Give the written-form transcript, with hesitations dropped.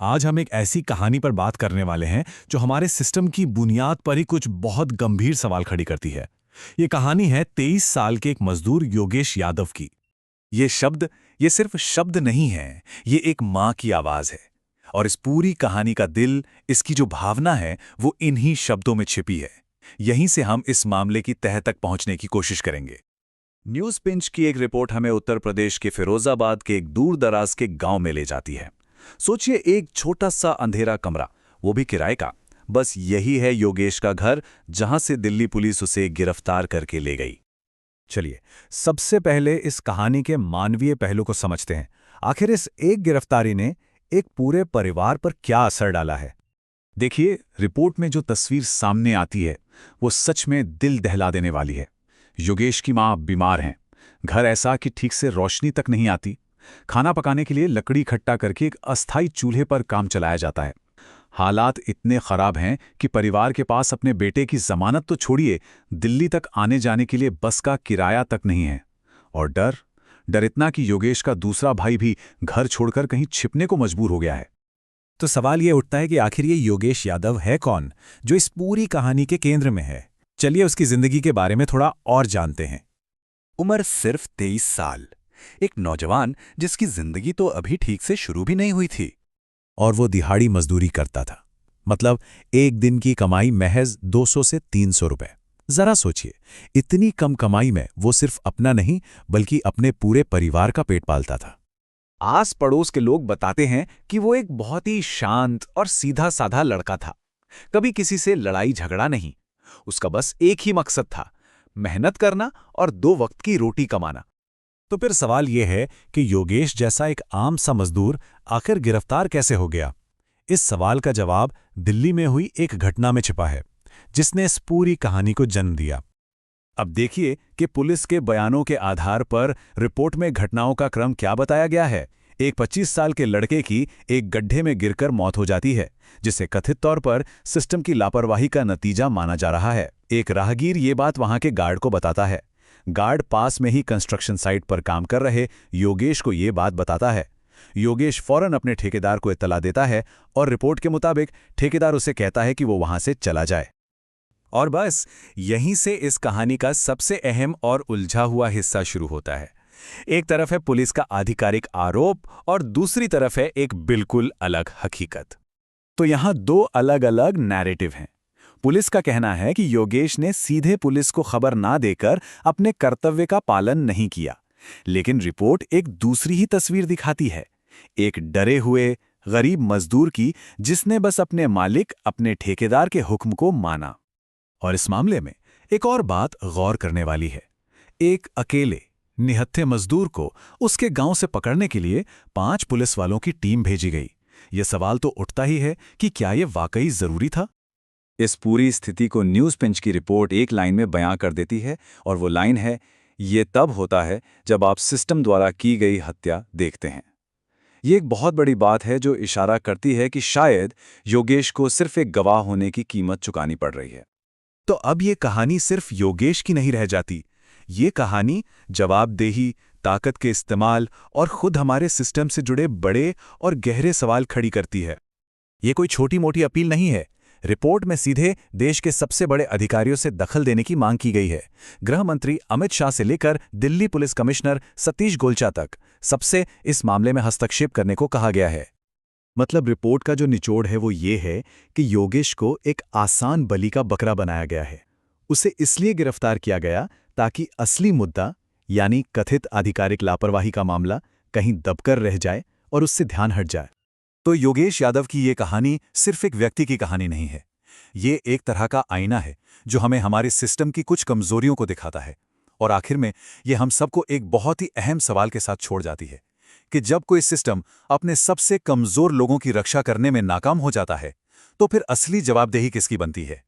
आज हम एक ऐसी कहानी पर बात करने वाले हैं जो हमारे सिस्टम की बुनियाद पर ही कुछ बहुत गंभीर सवाल खड़ी करती है। ये कहानी है 23 साल के एक मजदूर योगेश यादव की। ये सिर्फ शब्द नहीं है, ये एक माँ की आवाज है। और इस पूरी कहानी का दिल, इसकी जो भावना है, वो इन्हीं शब्दों में छिपी है। यहीं से हम इस मामले की तह तक पहुंचने की कोशिश करेंगे। न्यूज़ पिंच की एक रिपोर्ट हमें उत्तर प्रदेश के फिरोजाबाद के एक दूर दराज के गांव में ले जाती है। सोचिए, एक छोटा सा अंधेरा कमरा, वो भी किराए का। बस यही है योगेश का घर, जहां से दिल्ली पुलिस उसे गिरफ्तार करके ले गई। चलिए, सबसे पहले इस कहानी के मानवीय पहलू को समझते हैं। आखिर इस एक गिरफ्तारी ने एक पूरे परिवार पर क्या असर डाला है। देखिए, रिपोर्ट में जो तस्वीर सामने आती है, वो सच में दिल दहला देने वाली है। योगेश की माँ बीमार हैं। घर ऐसा कि ठीक से रोशनी तक नहीं आती। खाना पकाने के लिए लकड़ी इकट्ठा करके एक अस्थायी चूल्हे पर काम चलाया जाता है। हालात इतने खराब हैं कि परिवार के पास अपने बेटे की जमानत तो छोड़िए, दिल्ली तक आने जाने के लिए बस का किराया तक नहीं है। और डर इतना कि योगेश का दूसरा भाई भी घर छोड़कर कहीं छिपने को मजबूर हो गया है। तो सवाल ये उठता है कि आखिर ये योगेश यादव है कौन, जो इस पूरी कहानी के केंद्र में है। चलिए उसकी जिंदगी के बारे में थोड़ा और जानते हैं। उम्र सिर्फ 23 साल। एक नौजवान जिसकी जिंदगी तो अभी ठीक से शुरू भी नहीं हुई थी। और वो दिहाड़ी मजदूरी करता था। मतलब एक दिन की कमाई महज 200 से 300 रुपए। जरा सोचिए, इतनी कम कमाई में वो सिर्फ अपना नहीं बल्कि अपने पूरे परिवार का पेट पालता था। आस पड़ोस के लोग बताते हैं कि वो एक बहुत ही शांत और सीधा साधा लड़का था। कभी किसी से लड़ाई झगड़ा नहीं। उसका बस एक ही मकसद था, मेहनत करना और 2 वक्त की रोटी कमाना। तो फिर सवाल ये है कि योगेश जैसा एक आम सा मजदूर आखिर गिरफ्तार कैसे हो गया। इस सवाल का जवाब दिल्ली में हुई एक घटना में छिपा है, जिसने इस पूरी कहानी को जन्म दिया। अब देखिए कि पुलिस के बयानों के आधार पर रिपोर्ट में घटनाओं का क्रम क्या बताया गया है। एक 25 साल के लड़के की एक गड्ढे में गिरकर मौत हो जाती है, जिसे कथित तौर पर सिस्टम की लापरवाही का नतीजा माना जा रहा है। एक राहगीर ये बात वहां के गार्ड को बताता है। गार्ड पास में ही कंस्ट्रक्शन साइट पर काम कर रहे योगेश को ये बात बताता है। योगेश फौरन अपने ठेकेदार को इत्तला देता है और रिपोर्ट के मुताबिक ठेकेदार उसे कहता है कि वो वहां से चला जाए। और बस यहीं से इस कहानी का सबसे अहम और उलझा हुआ हिस्सा शुरू होता है। एक तरफ है पुलिस का आधिकारिक आरोप और दूसरी तरफ है एक बिल्कुल अलग हकीकत। तो यहां 2 अलग-अलग नैरेटिव हैं। पुलिस का कहना है कि योगेश ने सीधे पुलिस को खबर ना देकर अपने कर्तव्य का पालन नहीं किया, लेकिन रिपोर्ट एक दूसरी ही तस्वीर दिखाती है, एक डरे हुए गरीब मजदूर की, जिसने बस अपने मालिक, अपने ठेकेदार के हुक्म को माना। और इस मामले में एक और बात गौर करने वाली है। एक अकेले निहत्थे मजदूर को उसके गांव से पकड़ने के लिए 5 पुलिस वालों की टीम भेजी गई। यह सवाल तो उठता ही है कि क्या यह वाकई जरूरी था। इस पूरी स्थिति को न्यूज़ पिंच की रिपोर्ट एक लाइन में बयां कर देती है, और वो लाइन है, ये तब होता है जब आप सिस्टम द्वारा की गई हत्या देखते हैं। ये एक बहुत बड़ी बात है जो इशारा करती है कि शायद योगेश को सिर्फ एक गवाह होने की कीमत चुकानी पड़ रही है। तो अब ये कहानी सिर्फ योगेश की नहीं रह जाती। ये कहानी जवाबदेही, ताकत के इस्तेमाल और खुद हमारे सिस्टम से जुड़े बड़े और गहरे सवाल खड़ी करती है। ये कोई छोटी मोटी अपील नहीं है। रिपोर्ट में सीधे देश के सबसे बड़े अधिकारियों से दखल देने की मांग की गई है। गृह मंत्री अमित शाह से लेकर दिल्ली पुलिस कमिश्नर सतीश गोलचा तक सबसे इस मामले में हस्तक्षेप करने को कहा गया है। मतलब रिपोर्ट का जो निचोड़ है वो ये है कि योगेश को एक आसान बलि का बकरा बनाया गया है। उसे इसलिए गिरफ्तार किया गया ताकि असली मुद्दा, यानी कथित आधिकारिक लापरवाही का मामला, कहीं दबकर रह जाए और उससे ध्यान हट जाए। तो योगेश यादव की ये कहानी सिर्फ एक व्यक्ति की कहानी नहीं है। ये एक तरह का आईना है जो हमें हमारे सिस्टम की कुछ कमजोरियों को दिखाता है। और आखिर में ये हम सबको एक बहुत ही अहम सवाल के साथ छोड़ जाती है कि जब कोई सिस्टम अपने सबसे कमजोर लोगों की रक्षा करने में नाकाम हो जाता है, तो फिर असली जवाबदेही किसकी बनती है।